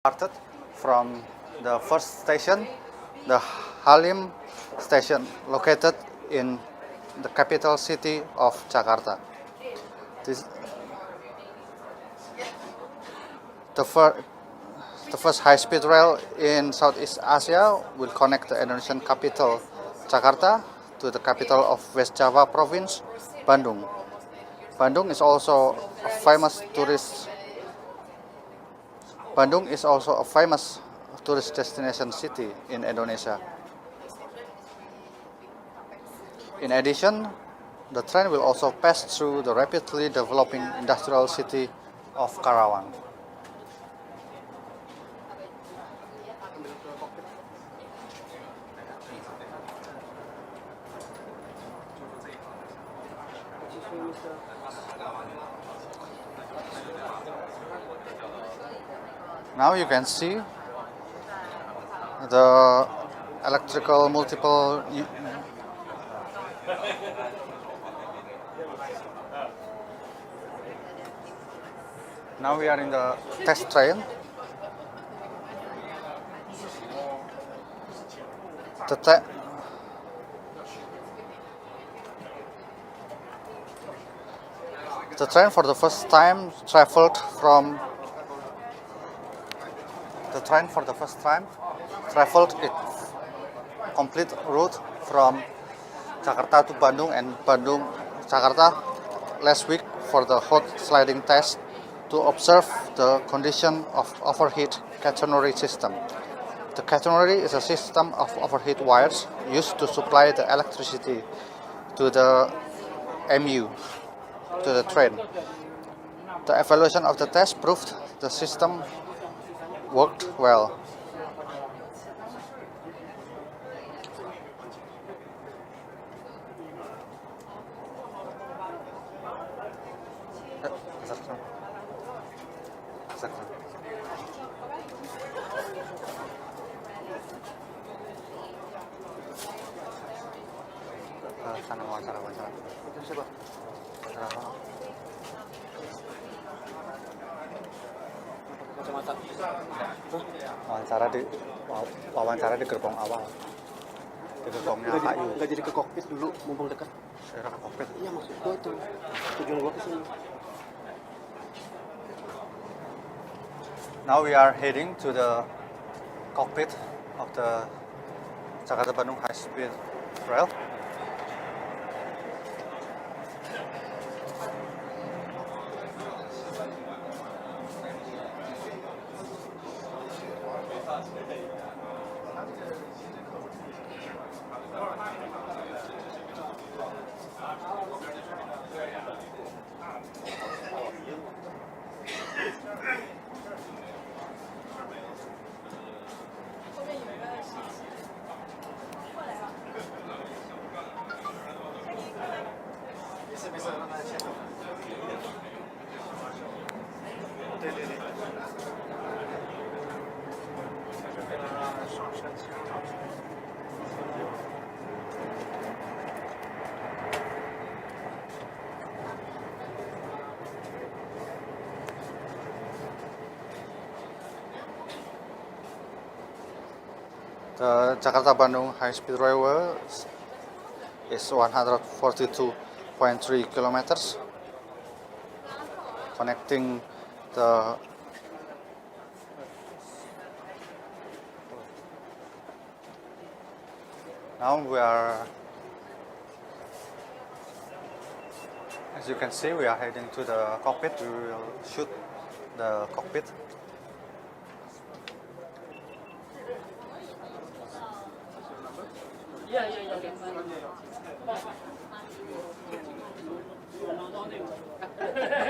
started from the first station, the Halim station, located in the capital city of Jakarta. The first high-speed rail in Southeast Asia will connect the Indonesian capital, Jakarta, to the capital of West Java province, Bandung. Bandung is also a famous tourist destination city in Indonesia. In addition, the train will also pass through the rapidly developing industrial city of Karawang. Now you can see the electrical multiple. Now we are in the test train. The train for the first time traveled its complete route from Jakarta to Bandung and Bandung Jakarta last week for the hot sliding test to observe the condition of overheat catenary system. The catenary is a system of overheat wires used to supply the electricity to the MU, to the train. The evaluation of the test proved the system worked well. Wawancara di gerbong awal. Di gerbongnya HU. Enggak jadi ke cockpit dulu, mumpung dekat. Saya ke cockpit. Iya, maksud gua itu. Tujuan gua ke sini. Now we are heading to the cockpit of the Jakarta-Bandung High-Speed Rail. The Jakarta-Bandung High-Speed Railway is 142.3 kilometers, connecting the Now we are, as you can see, we are heading to the cockpit. We will shoot the cockpit.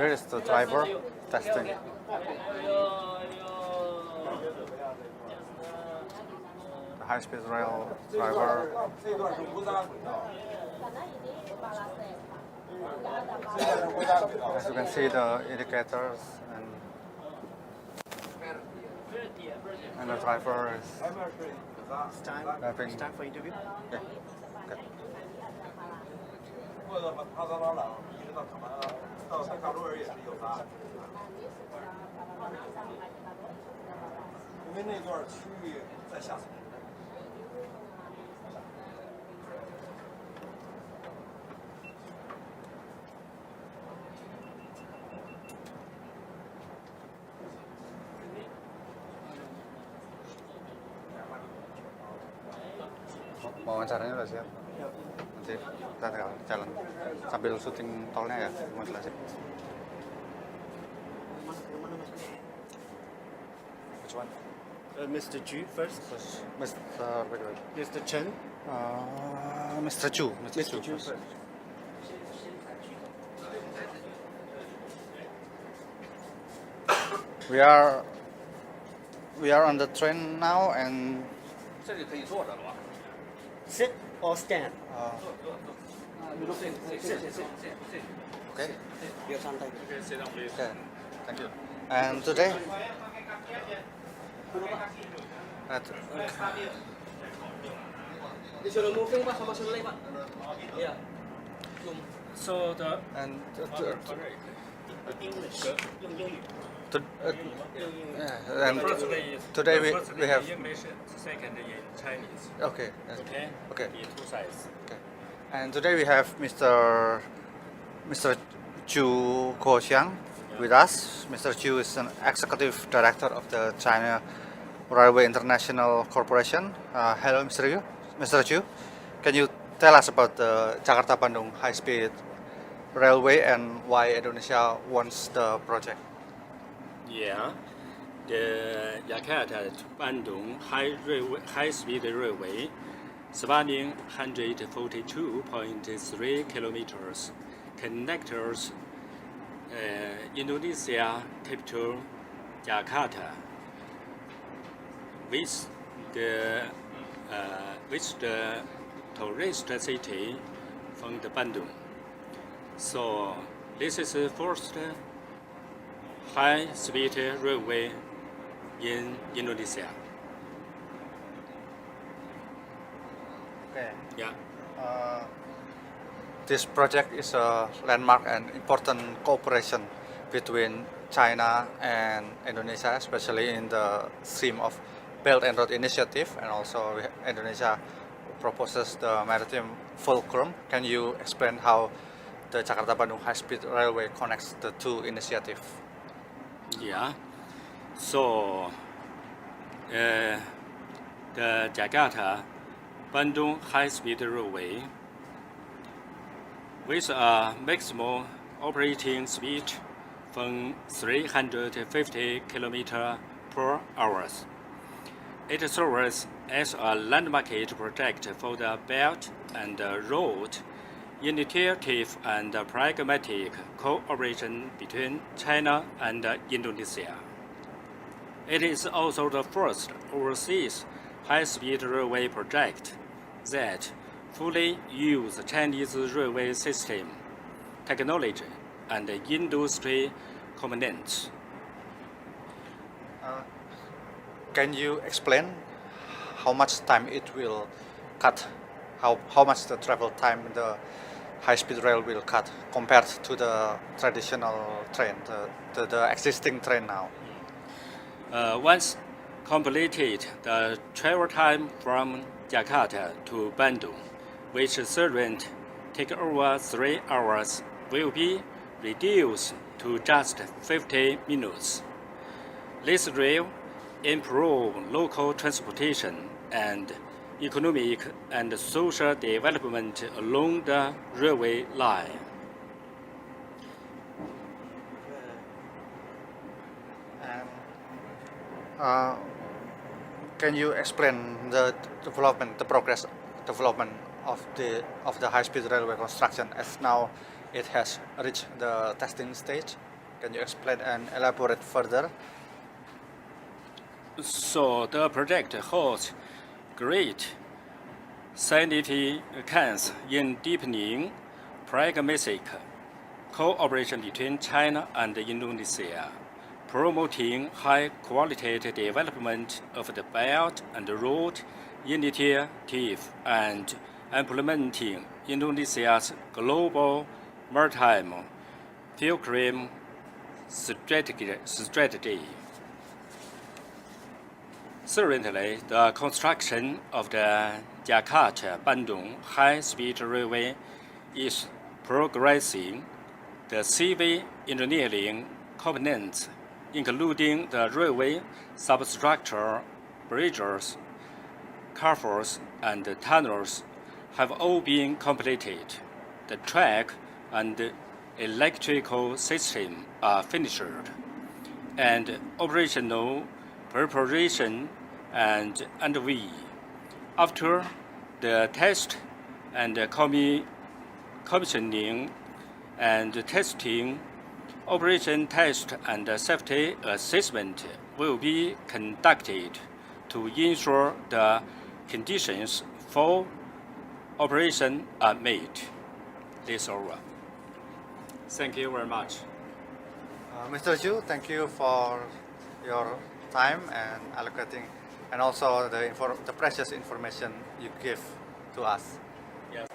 Here is the driver testing. The high-speed rail driver. As you can see, the indicators and the driver is having. It's time for interview. Yeah. Good. 为那段区域在下层。Wawancaranya udah siap. Nanti kita tinggal jalan sambil syuting tolnya ya, mau jelasin. Which one? Mr. Chu first. Mr. Mr. Chen. Mr. Chu. Mr. Chu first. first. We are on the train now and 这里可以坐着了吧？ Sit or stand? okay. Biar santai. Okay, thank you. And today, Disuruh moving Pak sama Sulay Pak. Iya. So the and English. Yung English. and today we have English, second in Chinese. okay, yes, Okay. okay. In two sides. Okay. And today we have Mr. Chu Koxiang with us. Mr. Chu is an executive director of the China Railway International Corporation. Hello, Mr. Chu. Can you tell us about the Jakarta-Bandung High-Speed Railway and why Indonesia wants the project? Yeah. The Jakarta-Bandung High-Speed Railway, spanning 142.3 kilometers, connects Indonesia capital Jakarta with the tourist city from the Bandung. So this is the first high-speed railway in Indonesia. Okay. Yeah. This project is a landmark and important cooperation between China and Indonesia, especially in the theme of Belt and Road Initiative, and also Indonesia proposes the maritime fulcrum. Can you explain how the Jakarta-Bandung High-Speed Railway connects the two initiatives? Yeah. So the Jakarta-Bandung High-Speed Railway, with a maximum operating speed from 350 km per hour. It serves as a landmark project for the Belt and Road Initiative and pragmatic cooperation between China and Indonesia. It is also the first overseas high-speed railway project that fully uses Chinese railway system, technology, and industry components. Can you explain how much time it will cut? How much the travel time the high-speed rail will cut compared to the traditional train, the existing train now? Once completed, the travel time from Jakarta to Bandung, which currently take over 3 hours, will be reduced to just 50 minutes. This rail improve local transportation and economic and social development along the railway line. And can you explain the progress development of the high-speed railway construction as now it has reached the testing stage? Can you explain and elaborate further? So the project holds great significance in deepening pragmatic cooperation between China and Indonesia, promoting high-quality development of the Belt and Road Initiative and implementing Indonesia's global maritime fulcrum strategy. Currently, the construction of the Jakarta-Bandung High-Speed Railway is progressing. The civil engineering components, including the railway substructure, bridges, culverts, and tunnels, have all been completed. The track and electrical system are finished, and operational preparation and underway. After the test and commissioning and testing, operation test and safety assessment will be conducted to ensure the conditions for operation are met. This is over. Thank you very much. Mr. Zhu, thank you for your time and allocating, and also the precious information you give to us. Yes.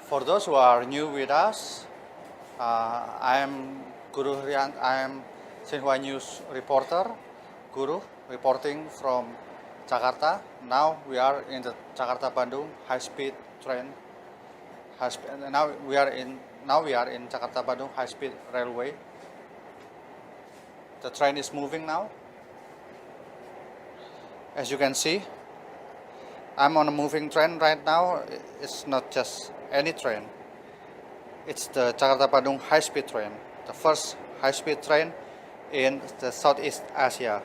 For those who are new with us, I am Guru Rian. I am Xinhua News reporter, Guru, reporting from Jakarta. Now we are in the Jakarta-Bandung High-Speed train. Now we are in Jakarta-Bandung High-Speed Railway. The train is moving now. As you can see, I'm on a moving train right now. It's not just any train. It's the Jakarta-Bandung High-Speed train, the first high-speed train in the Southeast Asia,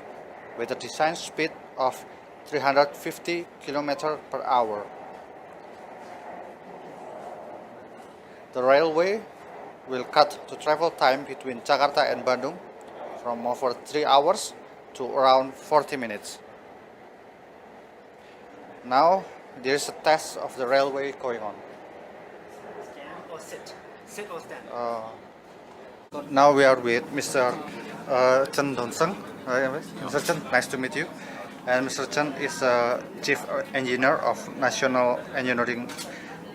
with a design speed of 350 km per hour. The railway will cut the travel time between Jakarta and Bandung from over 3 hours to around 40 minutes. Now there is a test of the railway going on. Stand or sit? Sit or stand? Now we are with Mr. Chen Donseng. Mr. Chen, nice to meet you. And Mr. Chen is Chief Engineer of National Engineering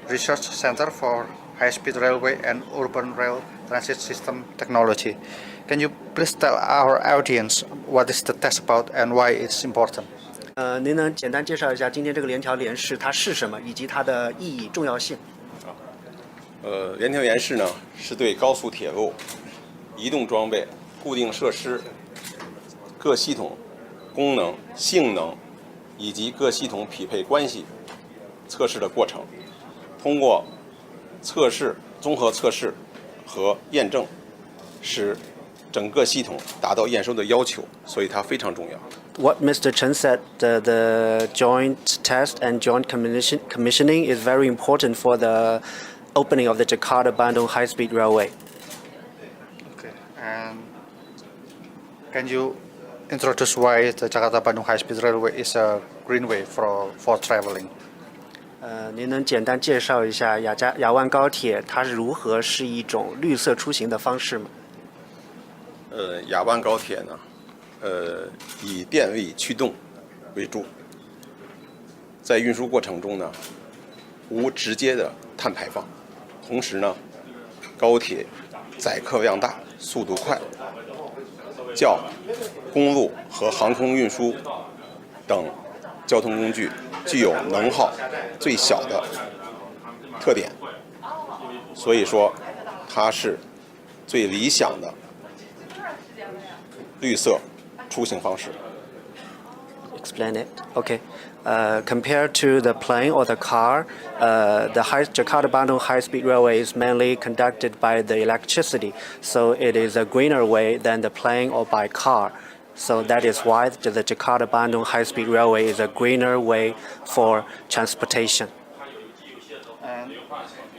Research Center for High-Speed Railway and Urban Rail Transit System Technology. Can you please tell our audience what is the test about and why it's important? 您能简单介绍一下今天这个联调联试它是什么，以及它的意义、重要性？联调联试呢，是对高速铁路、移动装备、固定设施各系统功能、性能以及各系统匹配关系测试的过程。通过测试、综合测试和验证，使整个系统达到验收的要求，所以它非常重要。What Mr. Chen said, the joint test and joint commissioning is very important for the opening of the Jakarta-Bandung High-Speed Railway. Okay, and can you introduce why the Jakarta-Bandung High-Speed Railway is a green way for traveling? 您能简单介绍一下雅万高铁它是如何是一种绿色出行的方式吗？雅万高铁呢，以电力驱动为主，在运输过程中呢，无直接的碳排放，同时呢，高铁载客量大，速度快，较公路和航空运输等交通工具具有能耗最小的特点，所以说它是最理想的绿色出行方式。Explain it. Okay. Compared to the plane or the car, the Jakarta-Bandung High-Speed Railway is mainly conducted by the electricity, so it is a greener way than the plane or by car. So that is why the Jakarta-Bandung High-Speed Railway is a greener way for transportation. And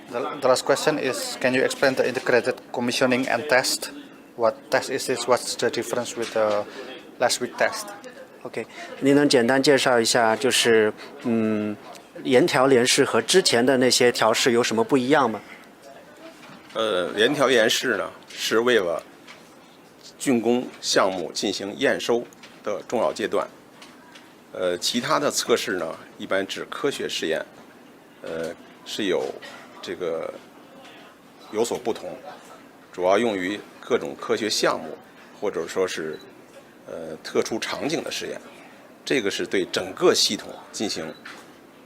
the last question is, can you explain the integrated commissioning and test? What test is this? What's the difference with the last week test? OK， 您能简单介绍一下，就是联调联试和之前的那些调试有什么不一样吗？联调联试呢，是为了竣工项目进行验收的重要阶段。其他的测试呢，一般指科学试验，是有这个有所不同。主要用于各种科学项目，或者说是特殊场景的实验。这个是对整个系统进行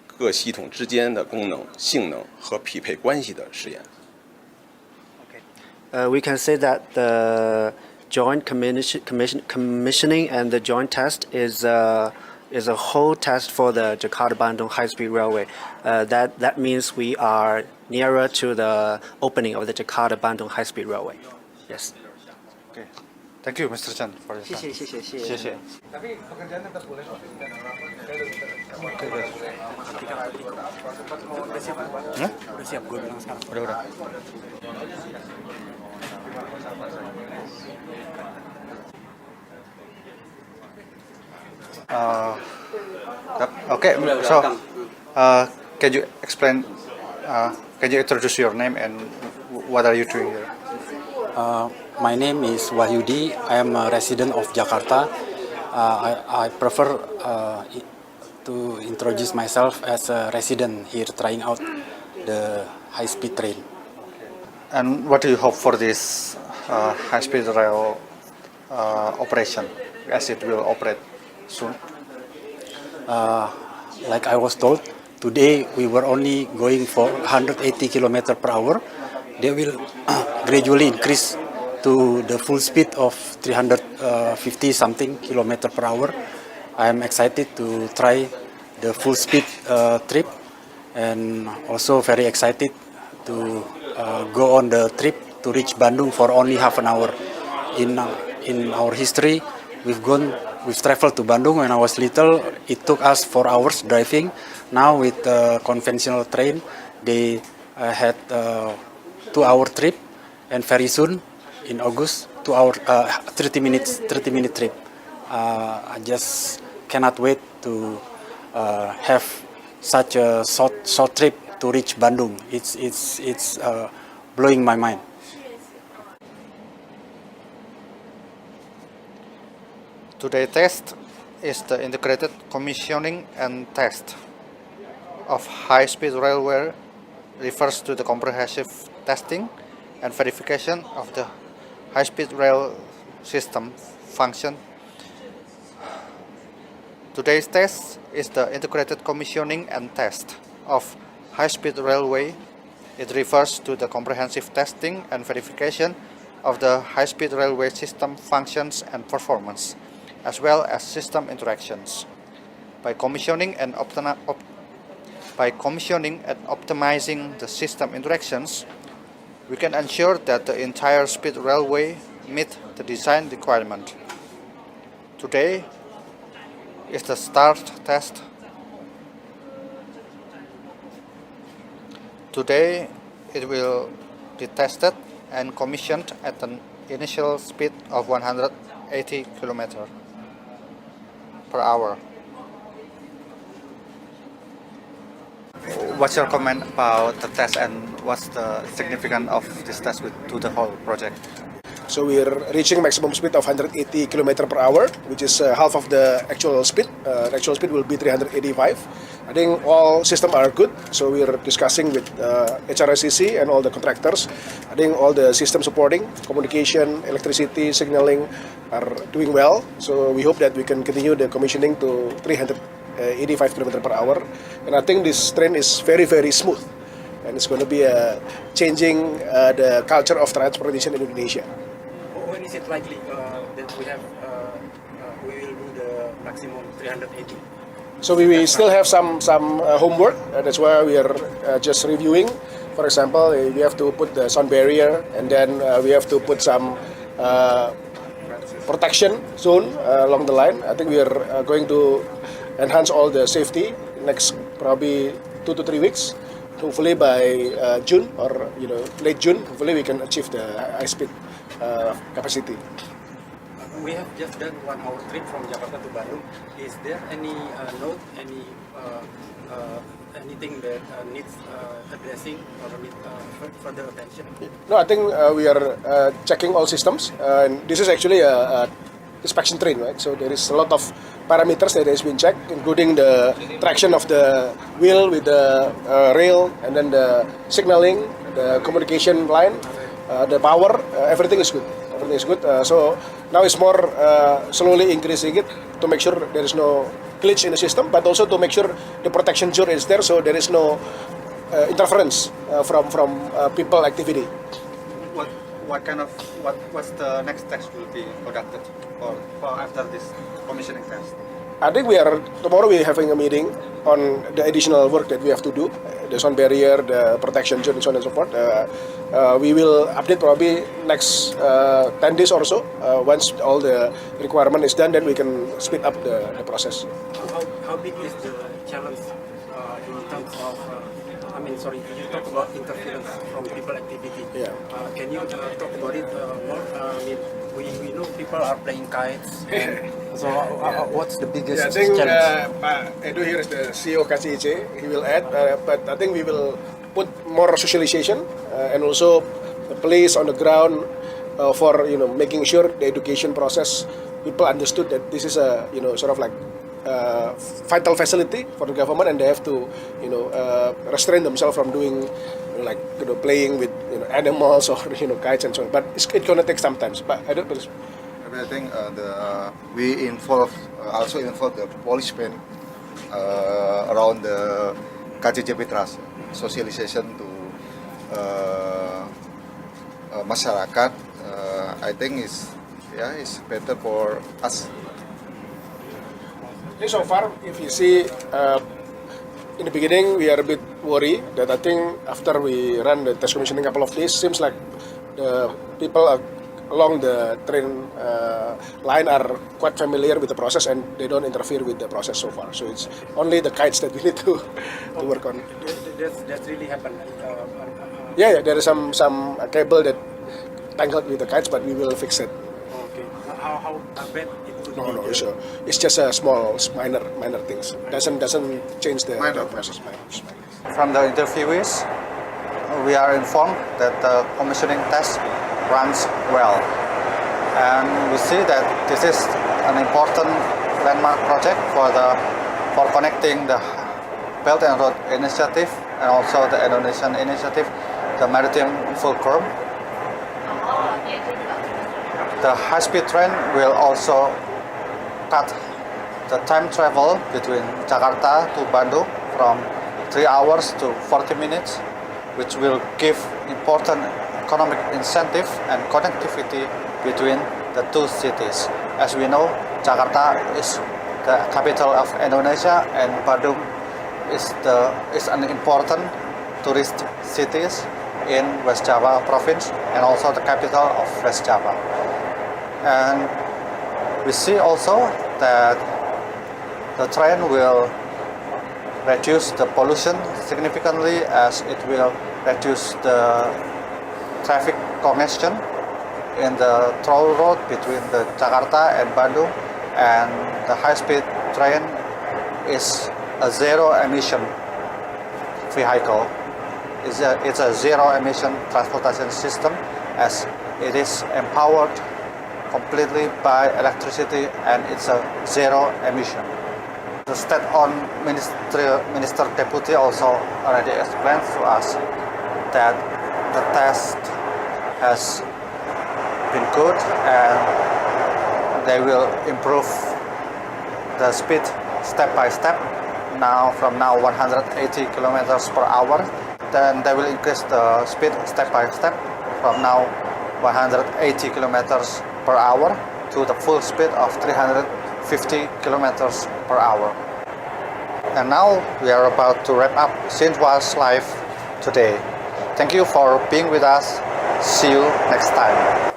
各系统之间的功能、性能和匹配关系的实验。We can say that the joint commissioning and the joint test is a whole test for the Jakarta-Bandung High-Speed Railway. That means we are nearer to the opening of the Jakarta-Bandung High-Speed Railway. Yes. Okay. Thank you, Mr. Chen, for your time. 谢谢。 Tapi pekerjaan tetap boleh kok. Udah siap, gue bilang sekarang. Udah. Okay, so can you explain? Can you introduce your name and what are you doing here? My name is Wahyudi. I am a resident of Jakarta. I prefer to introduce myself as a resident here trying out the high-speed train. And what do you hope for this high-speed rail operation, as it will operate soon? Like I was told, today we were only going for 180 km per hour. They will gradually increase to the full speed of 350 something km per hour. I am excited to try the full speed trip, and also very excited to go on the trip to reach Bandung for only half an hour. In our history, we've traveled to Bandung when I was little. It took us 4 hours driving. Now with conventional train, they had 2-hour trip, and very soon in August 30-minute trip. I just cannot wait to have such a short trip to reach Bandung. It's blowing my mind. Today's test is the integrated commissioning and test of high-speed railway. Refers to the comprehensive testing and verification of the high-speed rail system function. Today's test is the integrated commissioning and test of high-speed railway. It refers to the comprehensive testing and verification of the high-speed railway system functions and performance, as well as system interactions. By commissioning and optimizing the system interactions, we can ensure that the entire speed railway meet the design requirement. Today is the start test. Today it will be tested and commissioned at an initial speed of 180 km per hour. What's your comment about the test, and what's the significance of this test to the whole project? So we're reaching maximum speed of 180 km per hour, which is half of the actual speed. The actual speed will be 385. I think all systems are good. So we're discussing with HRSCC and all the contractors. I think all the system supporting, communication, electricity, signaling are doing well. So we hope that we can continue the commissioning to 385 km per hour. And I think this train is very, very smooth. And it's going to be changing the culture of transportation in Indonesia. When is it likely that we will do the maximum 380? So we still have some homework. That's why we are just reviewing. For example, we have to put the sound barrier, and then we have to put some protection zone along the line. I think we are going to enhance all the safety next probably 2 to 3 weeks. Hopefully by June or late June, hopefully we can achieve the high-speed capacity. We have just done 1 hour trip from Jakarta to Bandung. Is there any note, anything that needs addressing or need further attention? No, I think we are checking all systems. And this is actually a inspection train, right? So there is a lot of parameters that has been checked, including the traction of the wheel with the rail, and then the signaling, the communication line, the power, everything is good. Everything is good. So now it's more slowly increasing it to make sure there is no glitch in the system, but also to make sure the protection zone is there, so there is no interference from people activity. What's the next test will be conducted for after this commissioning test? I think tomorrow we're having a meeting on the additional work that we have to do, the sound barrier, the protection zone, and so on and so forth. We will update probably next 10 days or so. Once all the requirement is done, then we can speed up the process. How big is the challenge in terms of, you talk about interference from people activity. Yeah. Can you talk about it more? We know people are playing kites. So what's the biggest I think challenge? Pak Edo here is the CEO KCIC. He will add, but I think we will put more socialization and also a place on the ground for making sure the education process, people understood that this is a sort of like vital facility for the government, and they have to restrain themselves from doing playing with animals or kites and so on. But it's gonna take some time. But I don't. I think we also involve the policemen around the KJJP Trust, socialization to masyarakat. I think is better for us. So far, if you see, in the beginning we are a bit worried that I think after we run the test commissioning a couple of days, seems like the people along the train line are quite familiar with the process and they don't interfere with the process so far. So it's only the kites that we need to work on. That's really happened. Yeah, there is some cable that tangled with the kites, but we will fix it. Okay. How bad it could be? No, it's just a small, minor things. Doesn't change the process. From the interviewees, we are informed that the commissioning test runs well, and we see that this is an important landmark project for connecting the Belt and Road Initiative and also the Indonesian initiative, the Maritime Fulcrum. The high-speed train will also cut the time travel between Jakarta to Bandung from 3 hours to 40 minutes, which will give important economic incentive and connectivity between the two cities. As we know, Jakarta is the capital of Indonesia, and Bandung is an important tourist cities in West Java province and also the capital of West Java. And we see also that the train will reduce the pollution significantly, as it will reduce the traffic congestion in the toll road between the Jakarta and Bandung, and the high-speed train is a zero-emission vehicle. It's a zero-emission transportation system, as it is empowered completely by electricity, and it's a zero emission. The state-owned minister deputy also already explained to us that the test has been good and they will improve the speed step by step. From now 180 kilometers per hour, then they will increase the speed step by step from now 180 kilometers per hour to the full speed of 350 kilometers per hour. And now we are about to wrap up Xinhua's live today. Thank you for being with us. See you next time.